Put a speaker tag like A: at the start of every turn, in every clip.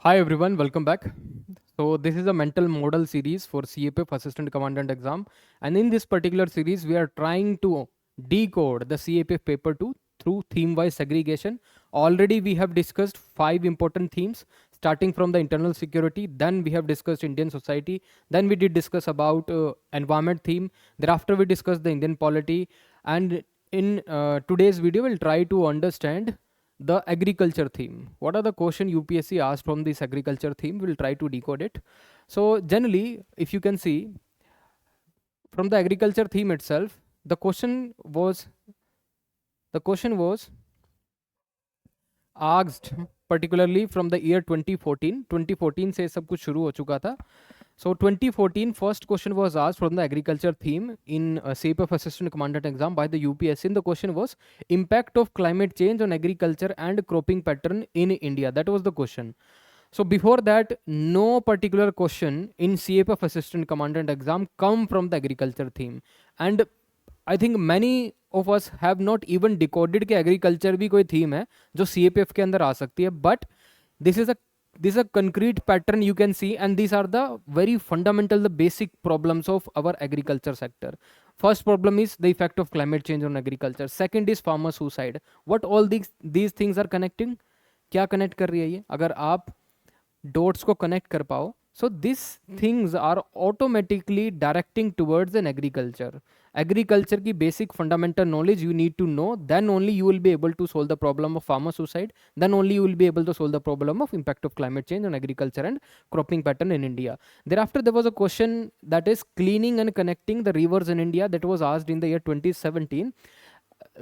A: Hi everyone, welcome back. So this is a mental model series for CAPF Assistant Commandant exam, and in this particular series we are trying to decode the CAPF paper 2 through theme wise segregation. Already we have discussed five important themes starting from the internal security, then we have discussed Indian society, then we did discuss about environment theme, thereafter we discussed the Indian polity, and in today's video we'll try to understand the agriculture theme. What are the question UPSC asked from this agriculture theme? We'll try to decode it. So generally, if you can see from the agriculture theme itself, the question was asked particularly from the year 2014. 2014 से सब कुछ शुरू हो चुका था. So 2014 first question was asked from the agriculture theme in CAPF Assistant Commandant exam by the UPSC. And the question was impact of climate change on agriculture and cropping pattern in India. That was the question. So before that, no particular question in CAPF Assistant Commandant exam come from the agriculture theme. And I think many of us have not even decoded कि agriculture भी कोई theme है जो CAPF के अंदर आ सकती है. But this is a concrete pattern you can see, and these are the very fundamental, the basic problems of our agriculture sector. First problem is the effect of climate change on agriculture. Second is farmer suicide. What all these things are connecting? क्या connect कर रही है ये? अगर आप dots को connect कर पाओ, so these things are automatically directing towards an agriculture की basic fundamental knowledge you need to know. Then only you will be able to solve the problem of farmer suicide. Then only you will be able to solve the problem of impact of climate change on agriculture and cropping pattern in India. Thereafter there was a question that is cleaning and connecting the rivers in India, that was asked in the year 2017.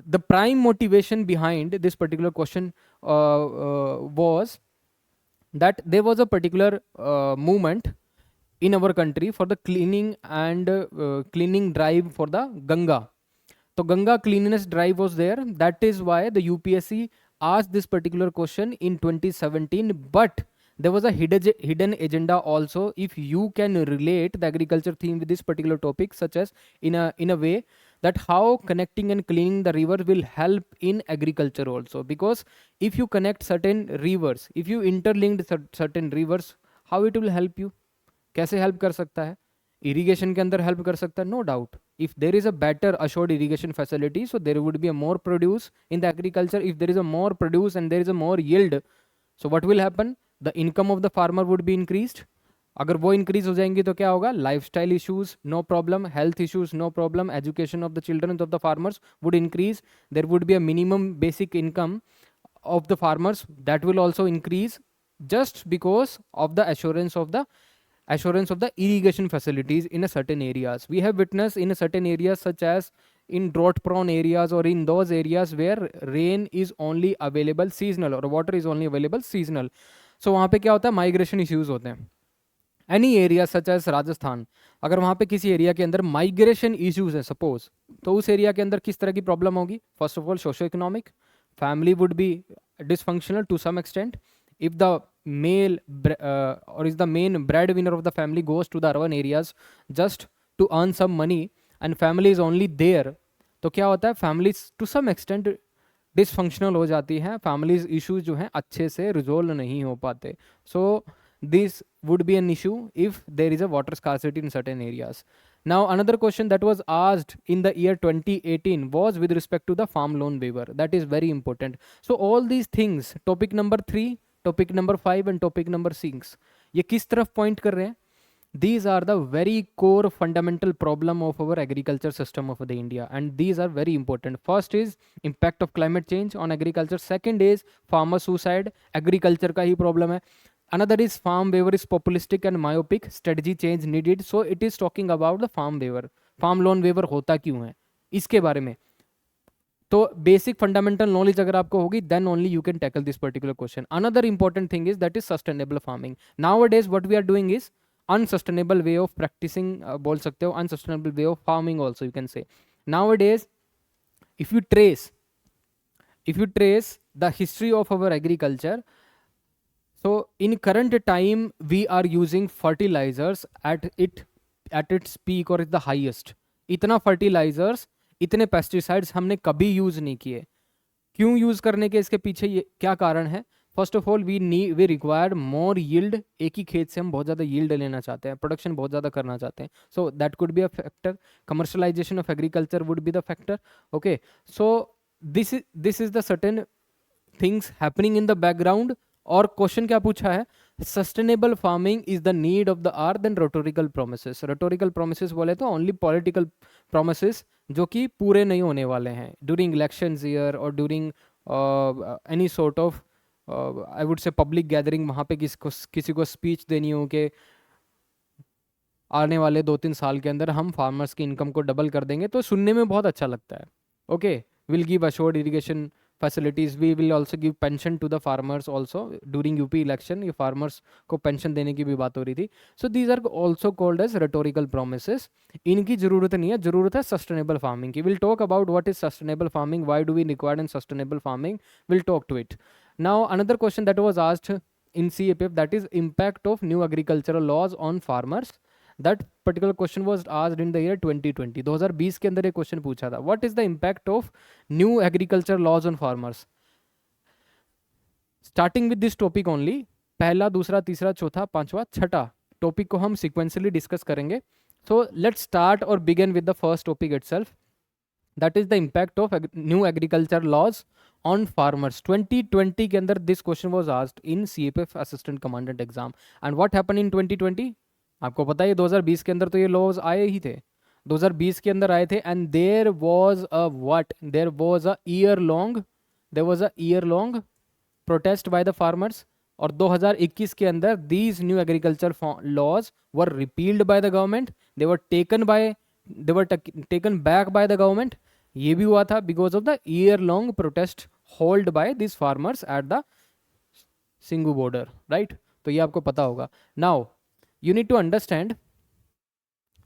A: The prime motivation behind this particular question was that there was a particular movement in our country for the cleaning and cleaning drive for the Ganga. So Ganga cleanliness drive was there. That is why the UPSC asked this particular question in 2017. But there was a hidden agenda also. If you can relate the agriculture theme with this particular topic, such as in a way that how connecting and cleaning the river will help in agriculture also. Because if you connect certain rivers, if you interlink certain rivers, how it will help you? कैसे help कर सकता है? Irrigation के अंदर help कर सकता है, no doubt. If there is a better assured irrigation facility, so there would be a more produce in the agriculture. If there is a more produce and there is a more yield, so what will happen? The income of the farmer would be increased. अगर वो increase हो जाएंगी तो क्या होगा? Lifestyle issues no problem, health issues no problem, education of the children of the farmers would increase. There would be a minimum basic income of the farmers that will also increase just because of the assurance of the irrigation facilities in a certain areas. We have witnessed in a certain areas such as in drought prone areas or in those areas where rain is only available seasonal or water is only available seasonal. So वहाँ पे क्या होता है? Migration issues होते हैं. Any area such as Rajasthan, अगर वहाँ पे किसी एरिया के अंदर माइग्रेशन इश्यूज है सपोज, तो उस एरिया के अंदर किस तरह की प्रॉब्लम होगी? First of all socio economic, family would be dysfunctional to some extent. If the male or is the main breadwinner of the family goes to the urban areas just to earn some money and family is only there, तो क्या होता है? families to some extent dysfunctional हो जाती हैं. families issues जो हैं अच्छे से resolve नहीं हो पाते. so this would be an issue if there is a water scarcity in certain areas. Now another question that was asked in the year 2018 was with respect to the farm loan waiver. That is very important. So all these things, topic number 3, topic number 5 and topic number 6, ये किस तरफ point कर रहे हैं? These are the very core fundamental problem of our agriculture system of the India, and these are very important. First is impact of climate change on agriculture. Second is farmer suicide, agriculture का ही problem है. Another is farm waiver is populistic and myopic, strategy change needed. So it is talking about the farm waiver. farm loan waiver होता क्यों है, इसके बारे में. तो basic fundamental knowledge अगर आपको होगी, then only you can tackle this particular question. Another important thing is that is sustainable farming. Nowadays what we are doing is unsustainable way of practising, बोल सकते हो unsustainable way of farming also you can say. Nowadays if you trace the history of our agriculture, so in current time we are using fertilizers at its peak or at the highest. इतना fertilizers, इतने pesticides हमने कभी use नहीं किए. क्यों use करने के इसके पीछे ये क्या कारण है? First of all we required more yield, एक ही खेत से हम बहुत ज़्यादा यील्ड लेना चाहते हैं, प्रोडक्शन बहुत ज़्यादा करना चाहते हैं, so that could be a factor. Commercialisation of agriculture would be the factor. Okay, so this is the certain things happening in the background. और क्वेश्चन क्या पूछा है, sustainable farming is the need of the hour than rhetorical promises. Rhetorical promises बोले तो only political promises जो कि पूरे नहीं होने वाले हैं ड्यूरिंग इलेक्शंस ईयर और during any sort of I would से पब्लिक गैदरिंग. वहाँ पे किसी को स्पीच देनी हो कि आने वाले 2-3 साल के अंदर हम फार्मर्स की इनकम को डबल कर देंगे, तो सुनने में बहुत अच्छा लगता है. Okay, will give assured irrigation facilities, we will also give pension to the farmers also during UP election. ये फार्मर्स को पेंशन देने की भी बात हो रही थी. So these are also called as rhetorical promises. इनकी जरूरत नहीं है, जरूरत है सस्टेनेबल फार्मिंग की. Will talk about what is sustainable farming, why do we required in sustainable farming, will talk to it. Now another question that was asked in CAPF, that is impact of new agricultural laws on farmers. That particular question was asked in the year 2020. 2020 के अंदर एक question पूछा था, what is the impact of new agriculture laws on farmers. Starting with this topic only, पहला, दूसरा, तीसरा, चौथा, पांचवा, छठा टॉपिक को हम सिक्वेंसली डिस्कस करेंगे. सो लेट्स स्टार्ट और begin with the first topic itself, that is the impact of new agriculture laws on farmers. 2020 के अंदर this question was asked in CAPF assistant commandant exam. And what happened in 2020? आपको पता है 2020 के अंदर तो ये laws आए ही थे, 2020 के अंदर आए थे. and there was a what, there was a year long protest by the farmers. और 2021 के अंदर these new agriculture laws were repealed by the government, they were taken back by the government. ये भी हुआ था because of the year long protest held by these farmers at the Singhu border, right? तो ये आपको पता होगा. Now you need to understand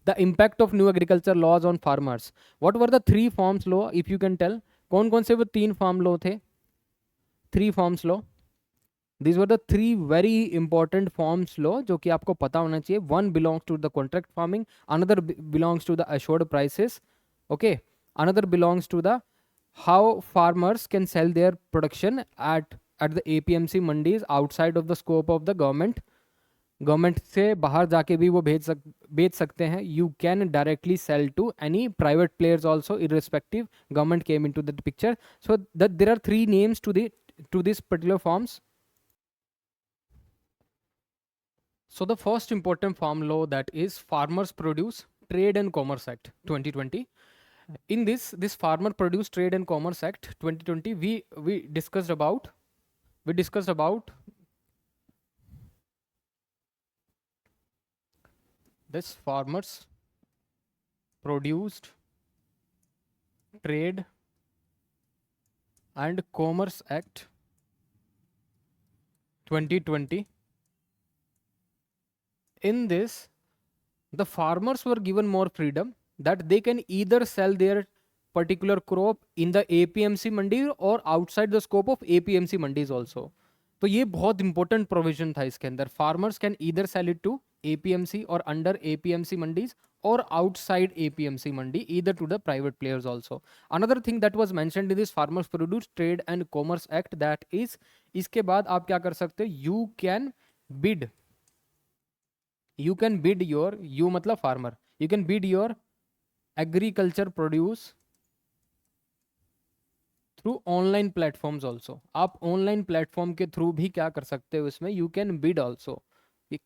A: the impact of new agriculture laws on farmers. What were the 3 farms law, if you can tell? कौन कौन से वो 3 farm law थे? 3 farms law. These were the 3 very important farms law जो कि आपको पता होना चाहिए. One belongs to the contract farming, another belongs to the assured prices, okay, another belongs to the how farmers can sell their production at the APMC mandis outside of the scope of the government. Government से बाहर जाके भी वो बेच सकते हैं. You can directly sell to any private players also irrespective. Government came into the picture. So there are 3 names to this particular farms. So the first important farm law, that is Farmers Produce Trade and Commerce Act 2020. In this Farmer Produce Trade and Commerce Act 2020, we discussed about this Farmers Produced Trade and Commerce Act 2020. In this, the farmers were given more freedom that they can either sell their particular crop in the APMC mandi or outside the scope of APMC mandis also. तो ये बहुत important provision था इसके अंदर. Farmers can either sell it to APMC or under APMC mandis or outside APMC mandi, either to the private players also. Another thing that was mentioned in this Farmers Produce Trade and Commerce Act, that is, इसके बाद आप क्या कर सकते हो, you can bid your, you मतलब farmer, you can bid your agriculture produce through online platforms also. आप online platform के थ्रू भी क्या कर सकते हो इसमें, यू कैन बिड ऑल्सो.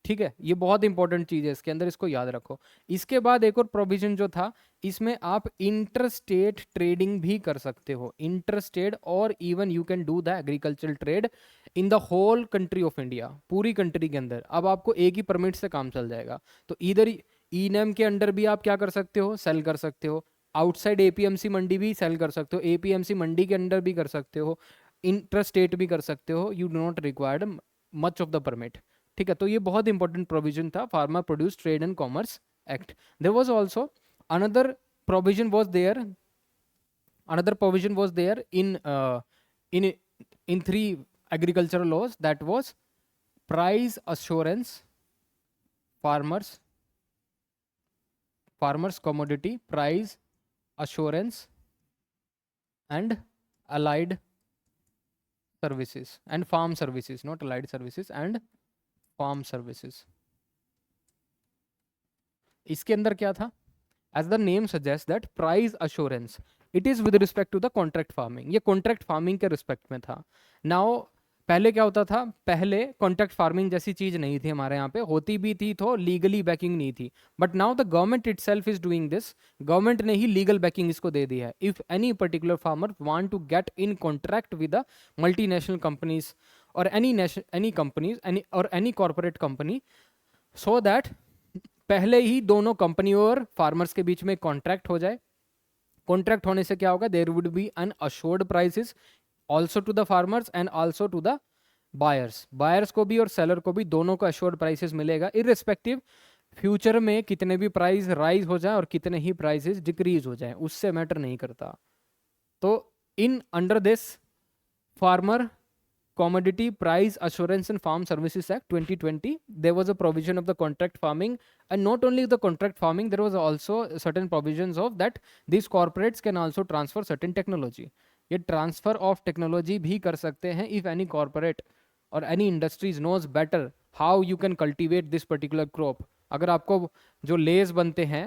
A: ठीक है, ये बहुत इंपॉर्टेंट चीज है इसके अंदर, इसको याद रखो. इसके बाद एक और प्रोविजन जो था, इसमें आप इंटर स्टेट ट्रेडिंग भी कर सकते हो. इंटर स्टेट, और even you can do the agricultural trade in the whole country of India. पूरी कंट्री के अंदर अब आपको एक ही परमिट से काम चल जाएगा. तो इधर ई-नैम के अंडर भी आप क्या कर सकते हो, सेल कर सकते हो. आउटसाइड APMC मंडी भी सेल कर सकते हो, APMC मंडी के अंडर भी कर सकते हो, इंटर स्टेट भी कर सकते हो. You do not required much of the permit. ठीक है, तो ये बहुत इंपॉर्टेंट प्रोविजन था farmer produce trade and commerce act. There was also another provision was there in 3 agricultural laws, that was price assurance, farmers commodity price assurance and allied services and farm services, not allied services and farm services. इसके अंदर क्या था? As the name suggests that price assurance, it is with respect to the contract farming. ये contract farming के respect में था. Now पहले क्या होता था? पहले कॉन्ट्रैक्ट फार्मिंग जैसी चीज नहीं थी हमारे यहाँ पे, होती भी थी तो लीगली बैकिंग नहीं थी. But now the government itself is doing this. Government ने ही लीगल बैकिंग इसको दे दी है. If any particular farmer want to get in contract with the multinational companies और एनी कंपनीज और any corporate company, so that पहले ही दोनों कंपनी और फार्मर्स के बीच में कॉन्ट्रैक्ट हो जाए. कॉन्ट्रैक्ट होने से क्या होगा? There would be an assured prices also to the farmers and also to the buyers. Buyers को भी और सेलर को भी दोनों को अश्योर्ड प्राइसेस मिलेगा, इररिस्पेक्टिव फ्यूचर में कितने भी प्राइस राइज हो जाए और कितने ही प्राइसेस डिक्रीज हो जाए, उससे मैटर नहीं करता. तो in under this farmer Commodity Price Assurance and Farm Services Act 2020, there was a provision of the contract farming, and not only the contract farming, there was also certain provisions of that these corporates can also transfer certain technology. ये transfer of technology भी कर सकते हैं if any corporate or any industries knows better how you can cultivate this particular crop. अगर आपको जो लेज बनते हैं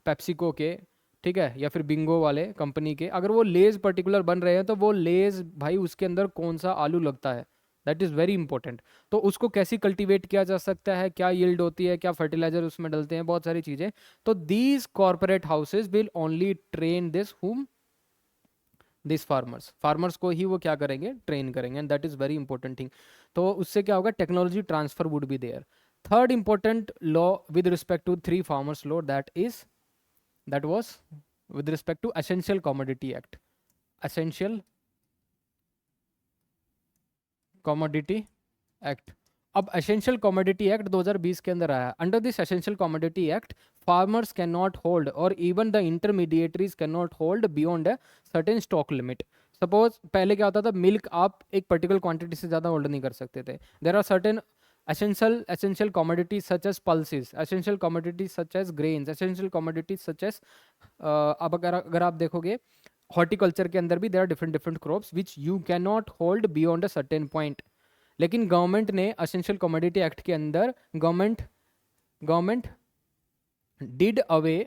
A: पेप्सिको के, ठीक है, या फिर बिंगो वाले कंपनी के, अगर वो लेज पर्टिकुलर बन रहे हैं तो वो लेज भाई उसके अंदर कौन सा आलू लगता है, दैट इज़ वेरी इंपॉर्टेंट. तो उसको कैसे कल्टीवेट किया जा सकता है, क्या यील्ड होती है, क्या फर्टिलाइजर उसमें डलते हैं, बहुत सारी चीज़ें. तो these corporate houses will only train this whom this farmers को ही वो क्या करेंगे? ट्रेन करेंगे. And that is very important thing. तो उससे क्या होगा? Technology transfer would be there. Third important law with respect to three farmers law, that was with respect to Essential Commodity Act. Essential Commodity Act. अब Essential Commodity Act 2020 के अंदर आया. Under this Essential Commodity Act, farmers cannot hold or even the intermediaries cannot hold beyond a certain stock limit. Suppose पहले क्या होता था? Milk आप एक पर्टिकुलर क्वांटिटी से ज़्यादा होल्ड नहीं कर सकते थे. There are certain essential commodities such as pulses, essential commodities such as grains, essential commodities such as अब अगर आप देखोगे हॉर्टिकल्चर के अंदर भी there are different crops which you can not hold beyond a certain point. लेकिन government ने essential commodity act के अंदर government did away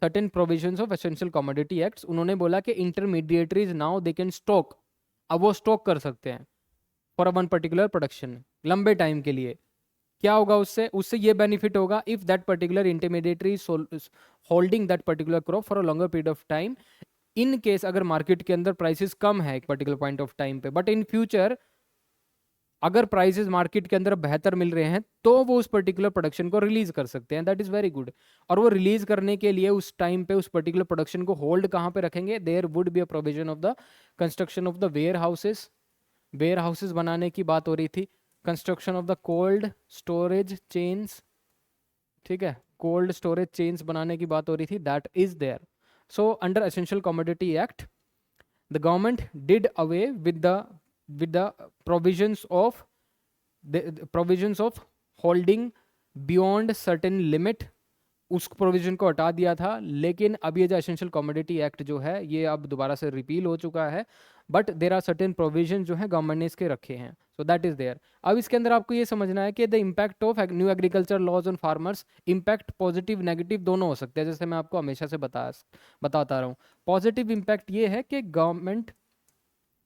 A: certain provisions of essential commodity acts. उन्होंने बोला कि intermediaries now they can stock, अब वो stock कर सकते हैं फॉर वन पर्टिकुलर प्रोडक्शन लंबे टाइम के लिए. क्या होगा उससे ये बेनिफिट होगा if that particular intermediary holding that particular crop for a longer period of time. In case अगर मार्केट के अंदर प्राइसेस कम है एक पर्टिकुलर पॉइंट ऑफ टाइम पे, बट इन फ्यूचर अगर प्राइसेस मार्केट के अंदर बेहतर मिल रहे हैं तो वो उस पर्टिकुलर प्रोडक्शन को रिलीज कर सकते हैं. That is very good. और वो रिलीज करने के लिए उस टाइम पे उस पर्टिकुलर प्रोडक्शन को होल्ड कहाँ पे रखेंगे? There would be a provision of the construction of the warehouses बनाने की बात हो रही थी. Construction of the cold storage chains, ठीक है, कोल्ड स्टोरेज चेन्स बनाने की बात हो रही थी. That is there. So under essential commodity act the government did away with the provisions of holding beyond certain limit. उस प्रोविजन को हटा दिया था. लेकिन अब ये जो एसेंशियल कमोडिटी एक्ट जो है ये अब दोबारा से रिपील हो चुका है, but there are certain provision जो है गवर्नमेंट ने इसके रखे हैं. So that is there. अब इसके अंदर आपको ये समझना है कि the impact of new agriculture laws on farmers, impact positive negative दोनों हो सकते हैं, जैसे मैं आपको हमेशा से बताता रहा हूँ. पॉजिटिव इम्पैक्ट ये है कि गवर्नमेंट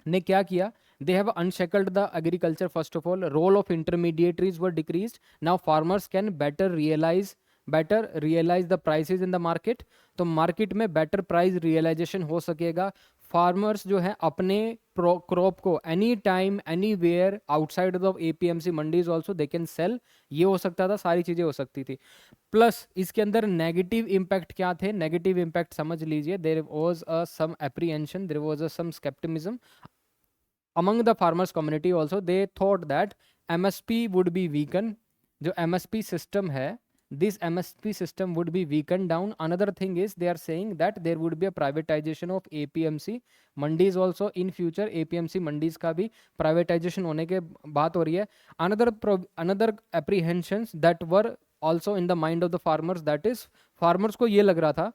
A: ने क्या किया? they have unshackled the agriculture. First of all, role of intermediaries were decreased. Now farmers can better realize the prices in the market. तो मार्केट में बेटर प्राइस रियलाइजेशन हो सकेगा. फार्मर्स जो है अपने क्रॉप को any time anywhere outside of APMC mandis also they can sell. ये हो सकता था, सारी चीजें हो सकती थी. प्लस इसके अंदर नेगेटिव इम्पैक्ट क्या थे? नेगेटिव इम्पैक्ट समझ लीजिए. There was some apprehension, there was some scepticism among the farmers community also. They thought that MSP would be weakened. जो MSP system है, this MSP system would be weakened down. Another thing is they are saying that there would be a privatization of APMC mandis also in future. APMC mandis का भी privatization होने के बात हो रही है. Another apprehensions that were also in the mind of the farmers, that is farmers को ये लग रहा था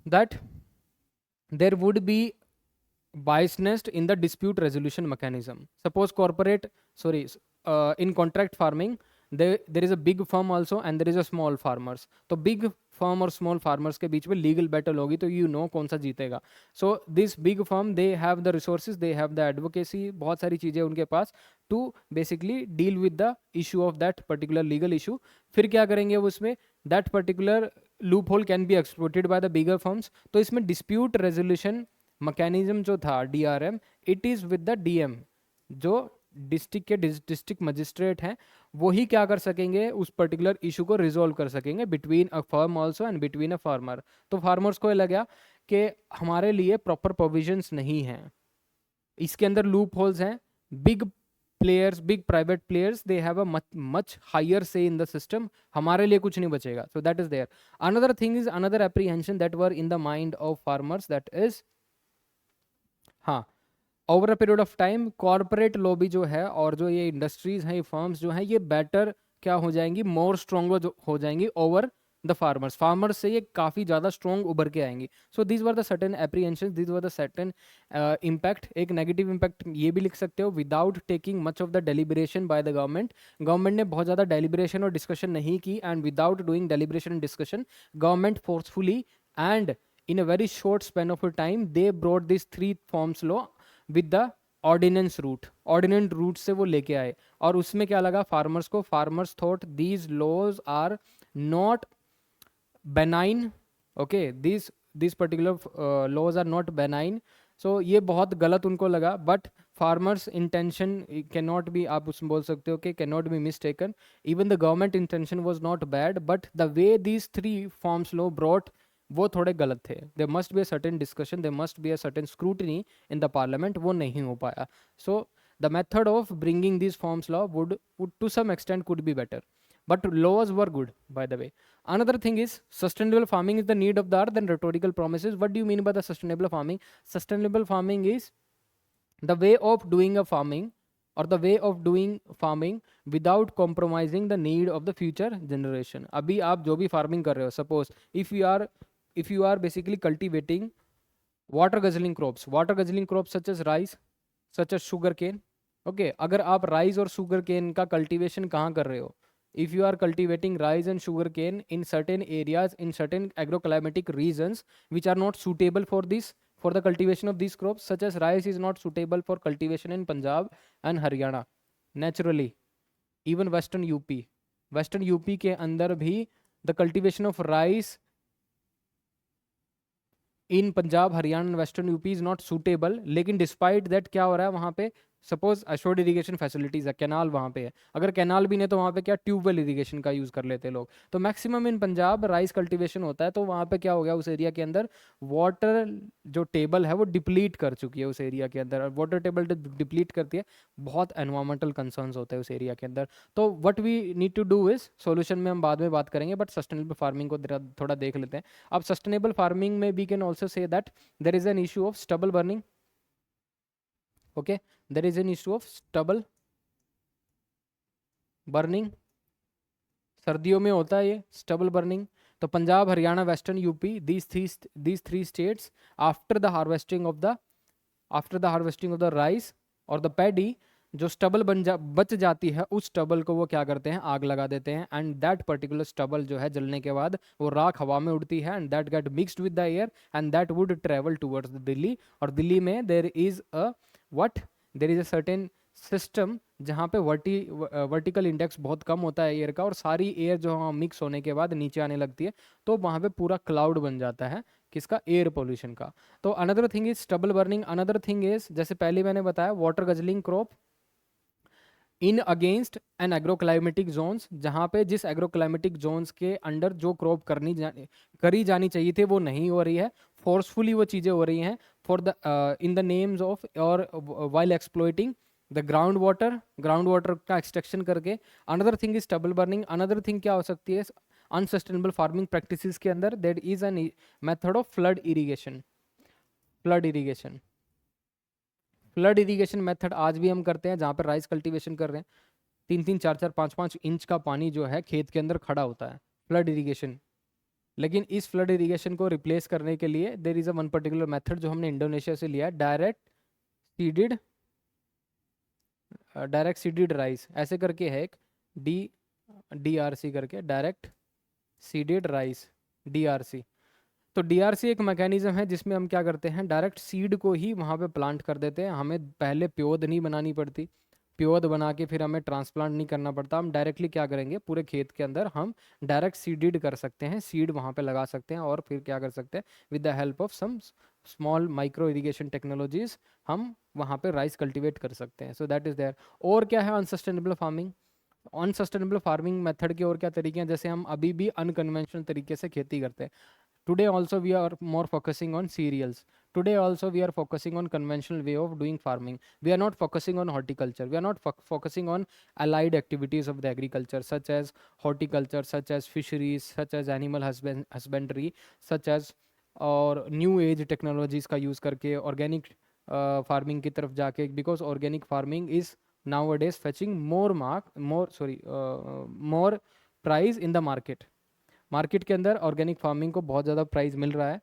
A: that there would be biasness in the dispute resolution mechanism. Suppose in contract farming, there is a big firm also and there is a small farmers. तो big firm और small farmers के बीच में legal battle होगी, तो you know कौन सा जीतेगा. So this big firm, they have the resources, they have the advocacy, बहुत सारी चीज़ें उनके पास to basically deal with the issue of that particular legal issue. फिर क्या करेंगे वो उसमें, that particular loophole can be exploited by the bigger firms. तो इसमें dispute resolution मैकेनिज्म जो था DRM, it is with the DM. जो डिस्ट्रिक्ट के डिस्ट्रिक्ट मजिस्ट्रेट हैं, वही क्या कर सकेंगे, उस पर्टिकुलर इशू को रिजोल्व कर सकेंगे between a firm also and between a farmer. तो फार्मर्स को ये लगा कि हमारे लिए प्रॉपर प्रोविजंस नहीं हैं, इसके अंदर लूप होल्स हैं. Big players, big private players, they have a much higher say in the system, हमारे लिए कुछ नहीं बचेगा. So that is there. Another thing is, another apprehension that were in the mind of farmers, that is, हाँ, over a period of time corporate lobby जो है और जो ये इंडस्ट्रीज हैं, ये फर्म्स जो हैं, ये बेटर क्या हो जाएंगी, मोर स्ट्रॉन्गर हो जाएंगी ओवर द फार्मर्स. फार्मर्स से ये काफ़ी ज़्यादा स्ट्रॉन्ग उभर के आएंगी. So these were the certain apprehension, these were the certain impact. एक नेगेटिव इम्पैक्ट ये भी लिख सकते हो, without taking much of the deliberation by the government. Government ने बहुत ज़्यादा डेलिब्रेशन और डिस्कशन नहीं की, and without doing deliberation and discussion, government forcefully and in a very short span of a time they brought these 3 forms law with the ordinance route से वो लेके आए. और उसमें क्या लगा फार्मर्स को, farmers thought these laws are not benign. okay, these particular laws are not benign. so ये बहुत गलत उनको लगा. But farmers intention can not be, आप उसमें बोल सकते हो कि can not be mistaken. Even the government intention was not bad, but the way these 3 forms law brought, वो थोड़े गलत थे. They must be a certain discussion, they must be a certain scrutiny in the parliament, वो नहीं हो पाया. So the method of bringing this forms law would to some extent could be better, but laws were good, by the way. Another thing is, sustainable farming is the need of the earth and rhetorical promises. What do you mean by the sustainable farming? Sustainable farming is the way of doing a farming, or the way of doing farming without compromising the need of the future generation. अभी आप जो भी farming कर रहे हो, suppose if you are basically cultivating water guzzling crops such as rice, such as sugar cane. okay, अगर आप rice और शुगर केन का कल्टीवेशन कहाँ कर रहे हो, if you are cultivating rice and sugar cane in certain areas, in certain agroclimatic regions which are not suitable for this, for the cultivation of these crops, such as rice is not suitable for cultivation in Punjab and Haryana naturally, even western UP के अंदर भी the cultivation of rice in Punjab, Haryana, western UP is not suitable. लेकिन despite that क्या हो रहा है वहाँ पे, सपोज अशोर्ड इरीगेशन फैसिलिटीज है, कैनाल वहाँ पे है. अगर कैनाल भी नहीं तो वहाँ पे क्या, ट्यूबवेल इरीगेशन का यूज़ कर लेते हैं लोग. तो maximum in Punjab rice cultivation होता है. तो वहाँ पे क्या हो गया, उस एरिया के अंदर वाटर जो टेबल है वो डिप्लीट कर चुकी है उस एरिया के अंदर. और वाटर टेबल डिप्लीट करती है, बहुत एनवायरमेंटल कंसर्न्स होते हैं उस एरिया के अंदर. तो what we need to do is, solution में हम बाद में बात करेंगे, बट सस्टेनेबल फार्मिंग को थोड़ा देख लेते हैं. अब सस्टेनेबल फार्मिंग में we can also say that there is an issue of stubble burning. okay, there is an issue of stubble burning. सर्दियों में होता है ये स्टबल बर्निंग. तो Punjab, Haryana, western UP, these three states, after the harvesting of the rice और the paddy, जो stubble बच जाती है, उस स्टबल को वो क्या करते हैं, आग लगा देते हैं. एंड दैट पर्टिकुलर स्टबल जो है जलने के बाद वो राख हवा में उड़ती है, and that get mixed with the air, and that would travel towards Delhi. और दिल्ली में देर इज अ सर्टेन सिस्टम जहाँ पे वर्टिकल इंडेक्स बहुत कम होता है एयर का, और सारी एयर जो वहाँ मिक्स होने के बाद नीचे आने लगती है, तो वहाँ पे पूरा क्लाउड बन जाता है किसका, एयर पोल्यूशन का. तो another thing is stubble burning. Another thing is, जैसे पहले मैंने बताया, water guzzling crop in against an agroclimatic Jones, जहाँ पे जिस एग्रोक्लाइमेटिक जोन्स के अंडर जो क्रॉप करी जानी चाहिए थी वो नहीं हो रही है, फोर्सफुली वो चीज़ें हो रही हैं for the in the names of और while exploiting the ground water का एक्सट्रैक्शन करके. Another thing is stubble burning. Another thing क्या हो सकती है अनसस्टेनेबल फार्मिंग प्रैक्टिसेस के अंदर, that is an method of flood irrigation. Flood irrigation method आज भी हम करते हैं, जहाँ पर राइस कल्टीवेशन कर रहे हैं, 3-3, 4-4, 5-5 इंच का पानी जो है खेत के अंदर खड़ा होता है, फ्लड इरीगेशन. लेकिन इस फ्लड इरिगेशन को रिप्लेस करने के लिए देर is a one particular method जो हमने इंडोनेशिया से लिया है, डायरेक्ट सीडेड राइस ऐसे करके है एक, DRC करके, डायरेक्ट सीडेड राइस, DRC। तो DRC एक मैकेनिज्म है जिसमें हम क्या करते हैं, डायरेक्ट सीड को ही वहाँ पे प्लांट कर देते हैं, हमें पहले प्योद नहीं बनानी पड़ती, प्योद बना के फिर हमें ट्रांसप्लांट नहीं करना पड़ता, हम डायरेक्टली क्या करेंगे, पूरे खेत के अंदर हम डायरेक्ट सीडेड कर सकते हैं, सीड वहाँ पे लगा सकते हैं और फिर क्या कर सकते हैं, with the help of some small micro irrigation technologies हम वहाँ पे राइस कल्टिवेट कर सकते हैं। So that is there. और क्या है unsustainable farming, unsustainable farming method के और क्या तरीके हैं, जैसे हम अभी भी अनकन्वेंशनल तरीके से खेती करते हैं। Today also we are more focusing on cereals. Today also we are focusing on conventional way of doing farming. We are not focusing on horticulture. We are not focusing on allied activities of the agriculture, such as horticulture, such as fisheries, such as animal husbandry, such as और new age technologies का use करके organic farming की तरफ जाके, because organic farming is now days fetching more price in the market. Market के अंदर organic farming को बहुत ज़्यादा प्राइस मिल रहा है।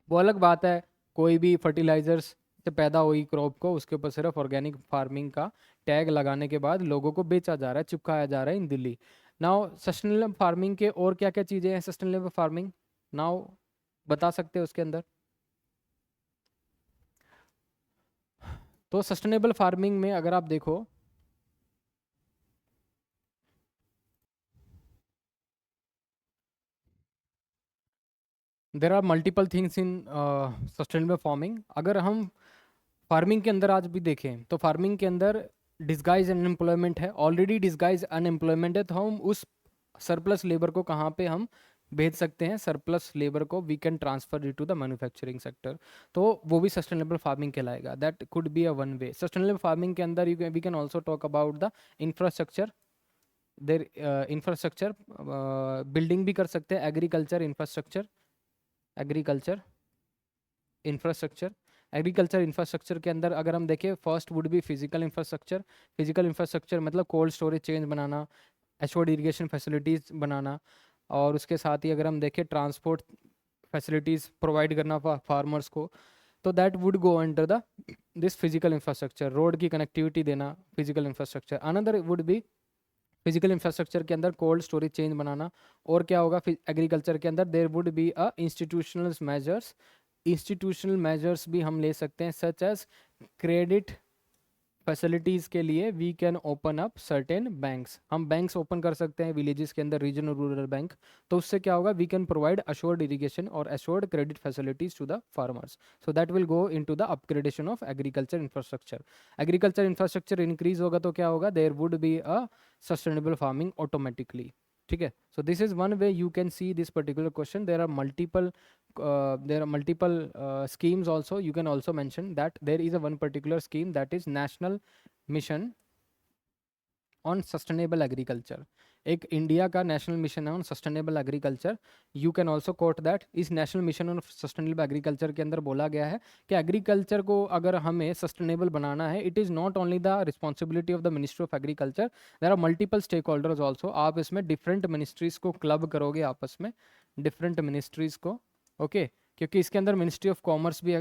A: वो अलग बात है, कोई भी फर्टिलाइजर्स से पैदा हुई क्रॉप को उसके ऊपर सिर्फ ऑर्गेनिक फार्मिंग का टैग लगाने के बाद लोगों को बेचा जा रहा है, चिपकाया जा रहा है इन दिल्ली। नाउ सस्टेनेबल फार्मिंग के और क्या क्या चीज़ें हैं सस्टेनेबल फार्मिंग, नाउ बता सकते हैं उसके अंदर। तो सस्टेनेबल फार्मिंग में अगर आप देखो, there are multiple things in sustainable farming. अगर हम फार्मिंग के अंदर आज भी देखें तो फार्मिंग के अंदर डिस्गाइज अनएम्प्लॉयमेंट है, ऑलरेडी डिस्गाइज अनएम्प्लॉयमेंट है, तो हम उस सरप्लस लेबर को कहाँ पे हम भेज सकते हैं, सरप्लस लेबर को we can transfer to the manufacturing sector, तो वो भी सस्टेनेबल फार्मिंग कहलाएगा। That could be a one way. Sustainable farming के अंदर we can also talk about the infrastructure, there infrastructure building भी कर सकते हैं, agriculture infrastructure, agriculture infrastructure. Agriculture infrastructure के अंदर अगर हम देखें, first would be physical infrastructure. Physical infrastructure मतलब कोल्ड स्टोरेज चेंज बनाना, एश्योर्ड इरिगेशन फैसिलिटीज़ बनाना, और उसके साथ ही अगर हम देखें ट्रांसपोर्ट फैसिलिटीज़ प्रोवाइड करना फार्मर्स को, तो that would go under the this physical infrastructure. Road की कनेक्टिविटी देना physical infrastructure. Another would be physical infrastructure के अंदर कोल्ड स्टोरेज चेंज बनाना। और क्या होगा एग्रीकल्चर के अंदर, there would be a institutional measures. Institutional measures भी हम ले सकते हैं, सच एज क्रेडिट फैसिलिटीज़ के लिए we can open up certain banks. हम बैंक्स ओपन कर सकते हैं विलेजेस के अंदर, रीजनल रूरल बैंक। तो उससे क्या होगा, we can provide assured irrigation और assured credit facilities to the farmers. So that will go into the upgradation of agriculture infrastructure. Agriculture infrastructure increase होगा तो क्या होगा, there would be a sustainable farming automatically. ठीक है, so this is one way you can see this particular question. there are multiple schemes also. You can also mention that there is a one particular scheme, that is national mission on sustainable agriculture। एक India का national mission है on sustainable agriculture. You can also quote that इस national mission on sustainable agriculture के अंदर बोला गया है कि एग्रीकल्चर को अगर हमें सस्टेनेबल बनाना है, it is not only the responsibility of the ministry of agriculture, there are multiple stakeholders also. आप इसमें डिफरेंट मिनिस्ट्रीज़ को क्लब करोगे आपस में, डिफरेंट मिनिस्ट्रीज़ को, ओके क्योंकि इसके अंदर मिनिस्ट्री ऑफ कॉमर्स भी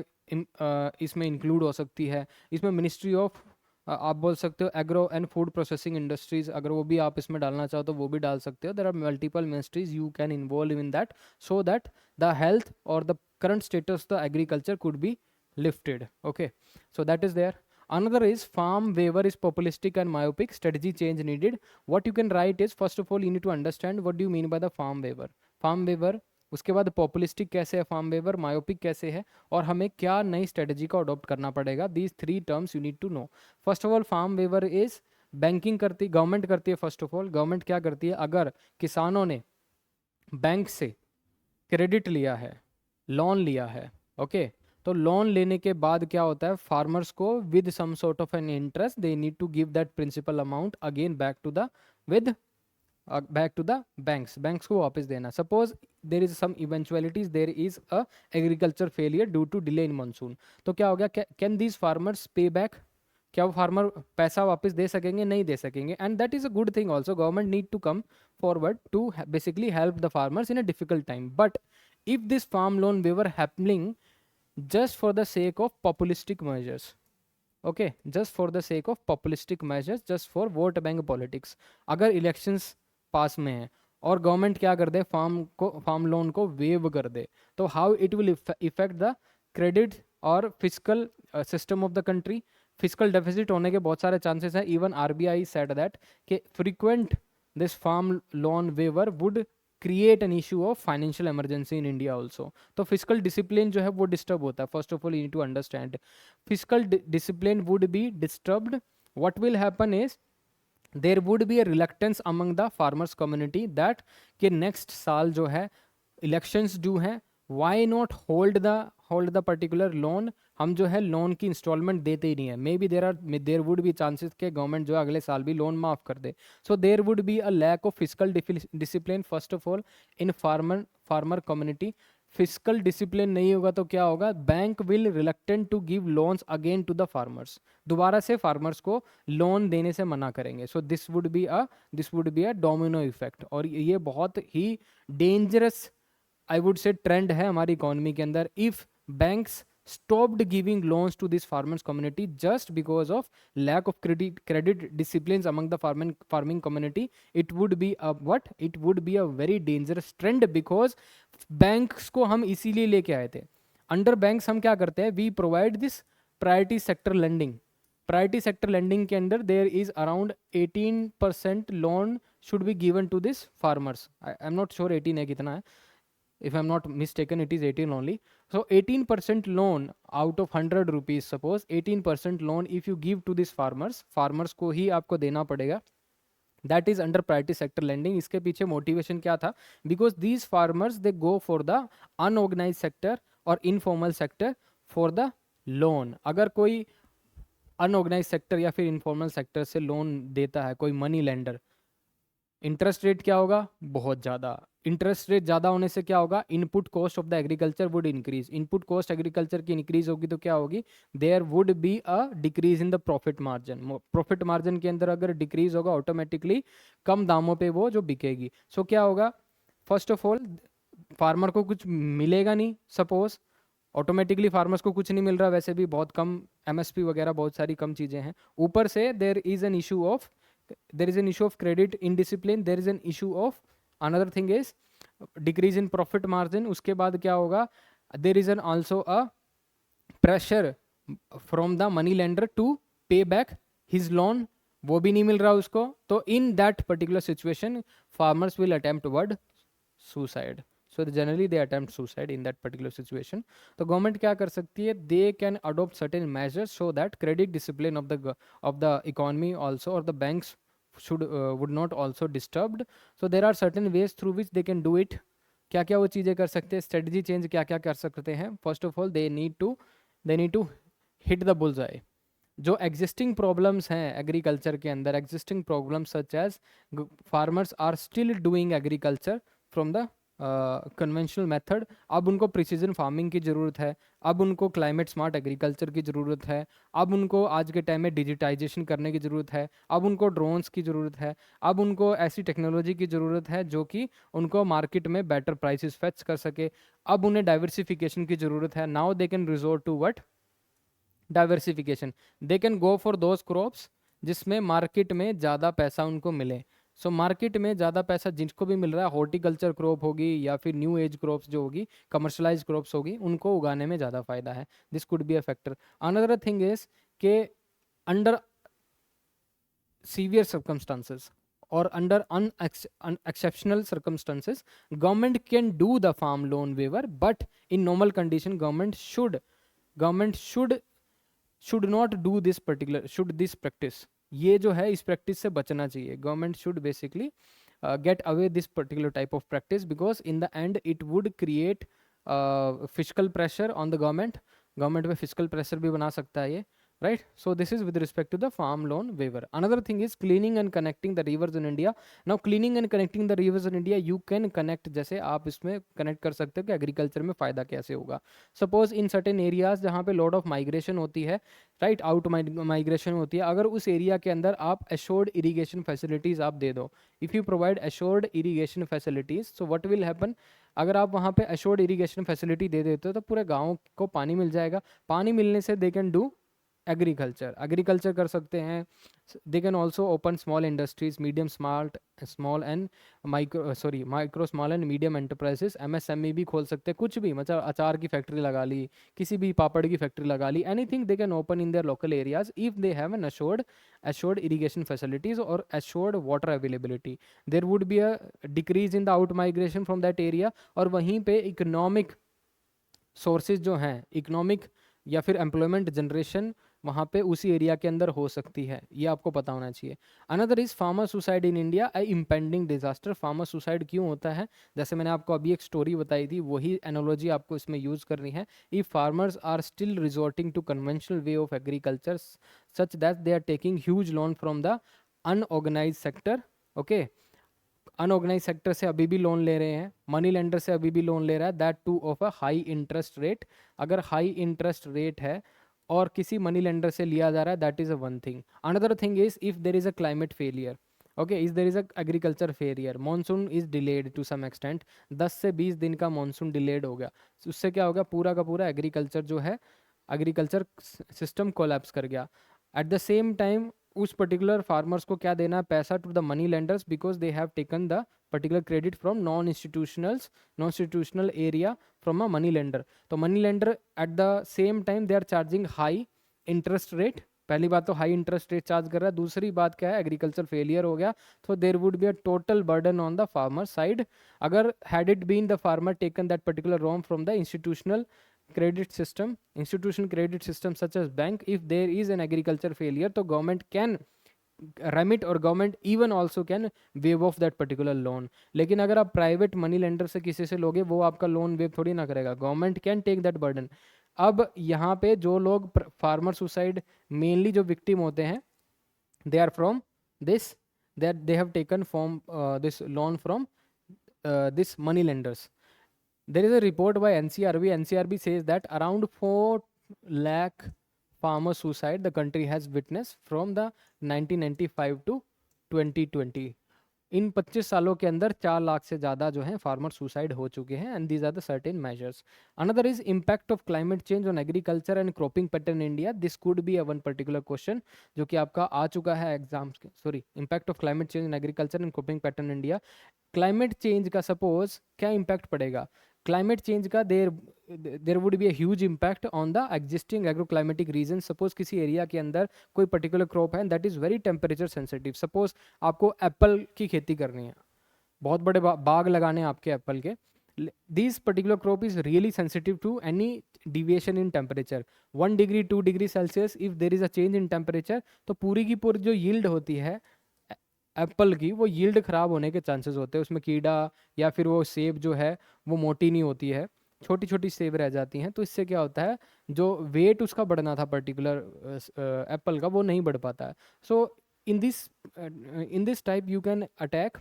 A: इसमें इंक्लूड हो सकती है। इसमें मिनिस्ट्री ऑफ आप बोल सकते हो agro and food processing industries, अगर वो भी आप इसमें डालना चाहो तो वो भी डाल सकते हो। There are multiple ministries you can involve in that, so that the health और the current status the agriculture could be lifted, okay, so that is there. Another is farm waiver is populistic and myopic, strategy change needed. What you can write is, first of all you need to understand what do you mean by the farm waiver, farm waiver, उसके बाद पॉपुलिस्टिक कैसे है farm waiver, myopic कैसे है, और हमें क्या नई स्ट्रेटजी को अडॉप्ट करना पड़ेगा। These three terms you need to know. First of all farm waiver is banking करती, गवर्नमेंट करती है। फर्स्ट ऑफ ऑल गवर्नमेंट क्या करती है, अगर किसानों ने बैंक से क्रेडिट लिया है, लोन लिया है, ओके तो लोन लेने के बाद क्या होता है, फार्मर्स को with some sort of an interest they need to give that principal amount again back to the banks को वापस देना। Suppose there is some eventualities, there is a agriculture failure due to delay in monsoon, तो क्या हो गया, can these farmers pay back, क्या वो farmer पैसा वापस दे सकेंगे? नहीं दे सकेंगे. And that is a good thing also. Government need to come forward to basically help the farmers in a difficult time. But if this farm loan waiver happening just for the sake of populistic measures, okay, just for the sake of populistic measures, just for vote bank politics, अगर elections पास में है और government क्या कर दे, farm loan को waive कर दे, तो how it will effect the credit और fiscal system of the country. Fiscal deficit होने के बहुत सारे चांसेस हैं. इवन आरबीआई सेड दैट कि frequent this farm loan waiver would create an issue of financial emergency in India also. तो fiscal discipline जो है वो disturb होता है. First of all you need to understand fiscal discipline would be disturbed. What will happen is there would be a reluctance among the farmers community that कि next साल जो है elections जो हैं, why not hold the particular loan. हम जो है loan की इंस्टॉलमेंट देते ही नहीं है. May be there would be chances के गवर्नमेंट जो है अगले साल भी लोन माफ कर दे. So there would be a lack of fiscal discipline first of all in farmer community. Fiscal discipline नहीं होगा तो क्या होगा, bank will reluctant to give loans again to the farmers. दोबारा से फार्मर्स को लोन देने से मना करेंगे. So this would be a domino effect. और ये बहुत ही dangerous I would say trend है हमारी इकोनॉमी के अंदर. If banks stopped giving loans to this farmers community just because of lack of credit disciplines among the farming community, it would be a very dangerous trend. because banks को हम इसीलिए लेके आए थे. अंडर बैंक्स हम क्या करते हैं, we provide this priority sector lending. Priority sector lending के अंदर there is around 18% loan should be given to this farmers. I am not sure 18 है कितना है. If I'm not mistaken, it is 18 only. So 18% loan out of 100 rupees, suppose 18% loan if you give to this farmers को ही आपको देना पड़ेगा. That is under priority sector lending. इसके पीछे motivation क्या था? Because these farmers they go for the unorganized sector और informal sector for the loan. अगर कोई unorganized sector या फिर informal sector से लोन देता है कोई मनी लेंडर, इंटरेस्ट रेट क्या होगा, बहुत ज़्यादा. इंटरेस्ट रेट ज़्यादा होने से क्या होगा, input cost of the agriculture would increase. Input cost agriculture की इंक्रीज होगी तो क्या होगी, there would be a decrease in the profit margin. Profit margin के अंदर अगर डिक्रीज होगा ऑटोमेटिकली कम दामों पे वो जो बिकेगी. सो क्या होगा, फर्स्ट ऑफ ऑल फार्मर को कुछ मिलेगा नहीं. सपोज ऑटोमेटिकली फार्मर्स को कुछ नहीं मिल रहा, वैसे भी बहुत कम एमएसपी वगैरह बहुत सारी कम चीज़ें हैं. ऊपर से there is an issue of credit indiscipline. there is an issue of another thing is decrease in profit margin. उसके बाद क्या होगा, there is an also a pressure from the money lender to pay back his loan. वो भी नहीं मिल रहा उसको. तो in that particular situation farmers will attempt toward suicide. So generally they attempt suicide in that particular situation. तो government क्या कर सकती है, they can adopt certain measures so that credit discipline of the economy also or the banks would not also disturbed. So there are certain ways through which they can do it. क्या क्या वो चीज़ें कर सकते हैं, strategy change क्या क्या कर सकते हैं. First of all they need to hit the bullseye. जो एग्जिस्टिंग प्रॉब्लम्स हैं एग्रीकल्चर के अंदर, existing problems such as farmers are still doing agriculture from the conventional method. अब उनको प्रिसीजन फार्मिंग की ज़रूरत है, अब उनको क्लाइमेट स्मार्ट एग्रीकल्चर की ज़रूरत है, अब उनको आज के टाइम में डिजिटाइजेशन करने की ज़रूरत है, अब उनको ड्रोन्स की ज़रूरत है, अब उनको ऐसी टेक्नोलॉजी की ज़रूरत है जो कि उनको मार्केट में बेटर प्राइसेस फेच कर सके. अब उन्हें डाइवर्सिफिकेशन की ज़रूरत है. Now they can resort to what, diversification. They can go for those crops जिसमें मार्केट में ज़्यादा पैसा उनको मिले. सो मार्केट में ज़्यादा पैसा जिनको भी मिल रहा है, हॉर्टिकल्चर क्रॉप होगी या फिर न्यू एज क्रॉप्स जो होगी, कमर्शलाइज क्रॉप्स होगी, उनको उगाने में ज़्यादा फायदा है. This could be a factor. Another thing is के अंडर सीवियर सर्कमस्टांसेस और under exceptional circumstances government can do the farm loan waiver, but in normal condition government should not do this practice. ये जो है इस practice से बचना चाहिए. Government should basically get away this particular type of practice because in the end it would create physical pressure on the government. Government पे physical pressure भी बना सकता है ये. right? So this is with respect to the farm loan waiver. Another thing is cleaning and connecting the rivers in India. Now cleaning and connecting the rivers in India, you can connect, जैसे आप इसमें connect कर सकते हो कि agriculture में फ़ायदा कैसे होगा. सपोज इन सर्टेन एरियाज जहाँ पे लॉट ऑफ माइग्रेशन होती है, राइट, आउट माइग्रेशन होती है, अगर उस एरिया के अंदर आप एश्योर्ड इरीगेशन फैसिलिटीज़ आप दे दो, if you provide assured irrigation facilities, so what will happen, अगर आप वहाँ पे एश्योर्ड इरीगेशन फैसिलिटी दे देते हो तो पूरे गाँव को पानी मिल जाएगा. पानी मिलने से दे कैन डू एग्रीकल्चर कर सकते हैं. They can also open small industries, medium small and micro small and medium enterprises, MSME भी खोल सकते हैं. कुछ भी, मतलब अचार की फैक्ट्री लगा ली, किसी भी पापड़ की फैक्ट्री लगा ली, anything they can open in their local areas if they have an assured irrigation facilities or assured water availability. There would be a decrease in the out migration from that area, और वहीं पे economic sources जो हैं, economic या फिर employment generation वहाँ पे उसी एरिया के अंदर हो सकती है. ये आपको पता होना चाहिए. Another is farmer suicide in India, A impending disaster. Farmer suicide क्यों होता है? जैसे मैंने आपको अभी एक स्टोरी बताई थी, वही एनोलॉजी आपको इसमें यूज़ करनी है. If farmers are still resorting to conventional way of agriculture such that they are taking huge loan from the unorganised sector. Okay, unorganised sector से अभी भी लोन ले रहे हैं, मनी लेंडर से अभी भी लोन ले रहा है, that two of a high interest rate. अगर हाई इंटरेस्ट रेट है और किसी मनी लेंडर से लिया जा रहा है, that is a one thing. Another thing is if there is a climate failure, okay, is there is a agriculture failure, monsoon is delayed to some extent, 10 से 20 दिन का मानसून डिलेड हो गया, उससे क्या हो गया, पूरा का पूरा एग्रीकल्चर जो है, एग्रीकल्चर सिस्टम कोलैप्स कर गया. एट द सेम टाइम उस पर्टिकुलर फार्मर्स को क्या देना है, पैसा to the money lenders, because they have taken the particular credit from non institutional area from a money lender. तो money lender at the same time they are charging high interest rate. पहली बात तो high interest rate charge कर रहा है, दूसरी बात क्या है, एग्रीकल्चर फेलियर हो गया, तो there would be a total burden on the farmer side. अगर had it been the farmer taken that particular loan from the institutional credit system such as bank, if there is an agriculture failure, तो government can remit और government even also can wave of that particular loan. लेकिन अगर आप private money lender से किसी से लोगे, वो आपका लोन वेव थोड़ी ना करेगा, government can take that burden. अब यहाँ पे जो लोग फार्मर सुसाइड मेनली जो विक्टिम होते हैं, they are from this, that they have taken from this loan from this money lenders. There is a report by NCRB. NCRB says that around 4 lakh farmer suicide the country has witnessed from the 1995 to 2020. इन 25 सालों के अंदर 4 लाख से ज़्यादा जो है farmer suicide हो चुके हैं. And these are the certain measures. Another is impact of climate change on agriculture and cropping pattern India. This could be a one particular question जो कि आपका आ चुका है एग्जाम्स के. Sorry, impact of climate change in agriculture and cropping pattern India. Climate change का suppose क्या impact पड़ेगा? क्लाइमेट चेंज का there would be a huge impact on the existing agroclimatic region. Suppose किसी एरिया के अंदर कोई particular crop है that is very temperature sensitive. Suppose आपको एप्पल की खेती करनी है, बहुत बड़े बाग लगाने हैं आपके एप्पल के. This particular crop is really sensitive to any deviation in temperature. 1 degree 2 degree celsius if there is a change in temperature, तो पूरी की पूरी जो यील्ड होती है एप्पल की, वो यील्ड ख़राब होने के चांसेस होते हैं. उसमें कीड़ा या फिर वो सेब जो है वो मोटी नहीं होती है, छोटी छोटी सेब रह जाती हैं. तो इससे क्या होता है, जो वेट उसका बढ़ना था पर्टिकुलर एप्पल का, वो नहीं बढ़ पाता है. So in this type you can attack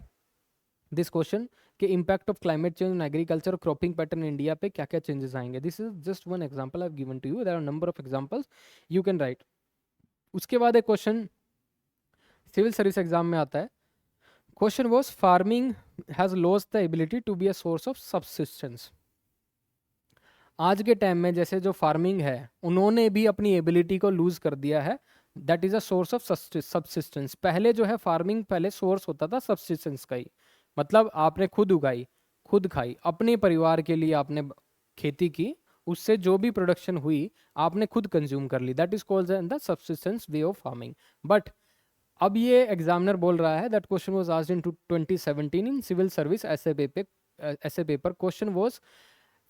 A: this question कि impact of climate change on agriculture cropping pattern India पे क्या क्या चेंजेस आएंगे. This is just one example I have given to you. There are number of examples you can write. उसके बाद एक question civil service exam में आता है. Question was farming has lost the ability to be a source of subsistence. आज के time में जैसे जो फार्मिंग है उन्होंने भी अपनी एबिलिटी को लूज कर दिया है. That is a source of subsistence. पहले जो है फार्मिंग पहले सोर्स होता था सबसिस्टेंस का ही, मतलब आपने खुद उगाई खुद खाई, अपने परिवार के लिए आपने खेती की, उससे जो भी प्रोडक्शन हुई आपने खुद कंज्यूम कर ली. That is called the subsistence way of farming. But अब ये एग्जामिनर बोल रहा है that question was asked in 2017 in civil service essay paper. Question was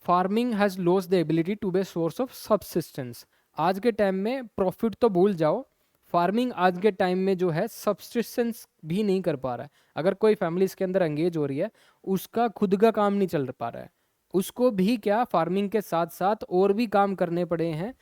A: farming has lost the ability to be source of subsistence. आज के time में profit तो भूल जाओ, फार्मिंग आज के टाइम में जो है सबसिस्टेंस भी नहीं कर पा रहा है. अगर कोई फैमिली इसके अंदर एंगेज हो रही है, उसका खुद का काम नहीं चल पा रहा है, उसको भी क्या फार्मिंग के साथ साथ और भी काम करने पड़े हैं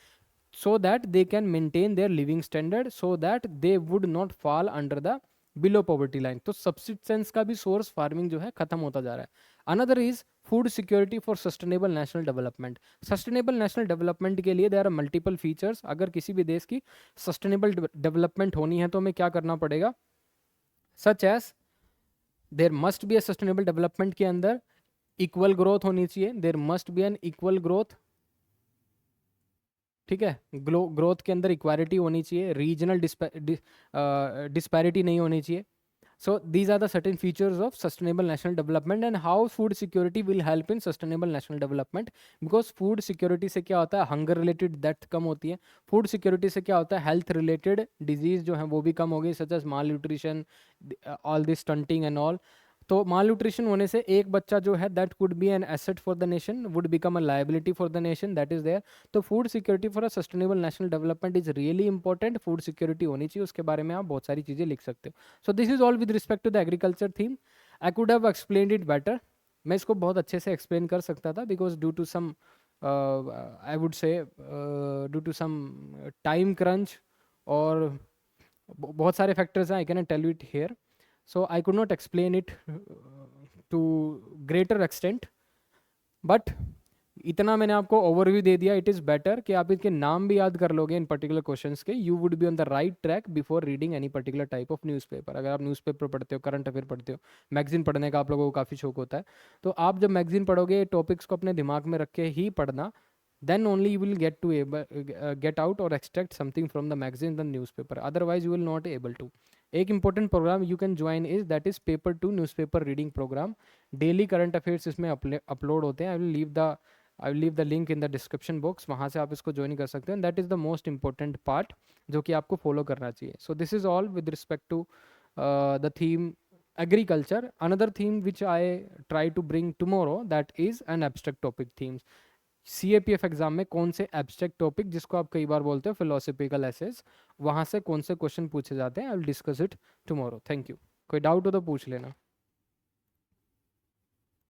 A: so that they can maintain their living standard, so that they would not fall under the below poverty line. तो subsistence का भी source farming जो है खत्म होता जा रहा है. Another is food security for sustainable national development. Sustainable national development के लिए there are multiple features. अगर किसी भी देश की sustainable development होनी है तो हमें क्या करना पड़ेगा, such as there must be a sustainable development के अंदर equal growth होनी चाहिए, there must be an equal growth, ठीक है, ग्रोथ के अंदर इक्वालिटी होनी चाहिए, रीजनल डिस्पैरिटी नहीं होनी चाहिए. So these are the certain features of sustainable national development. And how food security will help in sustainable national development, because food security से क्या होता है, हंगर रिलेटेड डेथ कम होती है. फूड सिक्योरिटी से क्या होता है, हेल्थ रिलेटेड डिजीज जो है वो भी कम होगी, such as malnutrition, all this stunting and all. तो माल न्यूट्रिशन होने से एक बच्चा जो है that could be an asset for the nation, would become a liability for the nation, that is there. तो food security for a sustainable national development is really important. Food security होनी चाहिए, उसके बारे में आप बहुत सारी चीज़ें लिख सकते हो. So this is all with respect to the agriculture theme. I could have explained it better. मैं इसको बहुत अच्छे से एक्सप्लेन कर सकता था, because due to some I would say due to some time crunch और बहुत सारे फैक्टर्स हैं. I can tell you it here. So I could not explain it to greater extent, but इतना मैंने आपको ओवरव्यू दे दिया. इट इज़ बेटर कि आप इसके नाम भी याद कर लोगे इन पर्टिकुलर क्वेश्चंस के. You would be on the right track before reading any particular type of newspaper. अगर आप न्यूज़पेपर पढ़ते हो, करंट अफेयर पढ़ते हो, मैगजीन पढ़ने का आप लोगों को काफ़ी शौक होता है, तो आप जब मैगजीन पढ़ोगे टॉपिक्स को अपने दिमाग में रख के ही पढ़ना. then only you will get out or extract something from the magazine than newspaper, otherwise you will not able to. एक important program you can join is that is paper 2 newspaper reading program. daily current affairs इसमें upload होते हैं. I will leave the link in the description box. वहाँ से आप इसको join कर सकते हैं. that is the most important part जो कि आपको follow करना चाहिए. so this is all with respect to the theme agriculture. Another theme which I try to bring tomorrow, that is an abstract topic themes. CAPF exam में कौन से abstract topic, जिसको आप कई बार बोलते हो फिलोसफिकल एसेस, वहाँ से कौन से क्वेश्चन पूछे जाते हैं, I will discuss it tomorrow. Thank you. कोई डाउट हो तो पूछ लेना.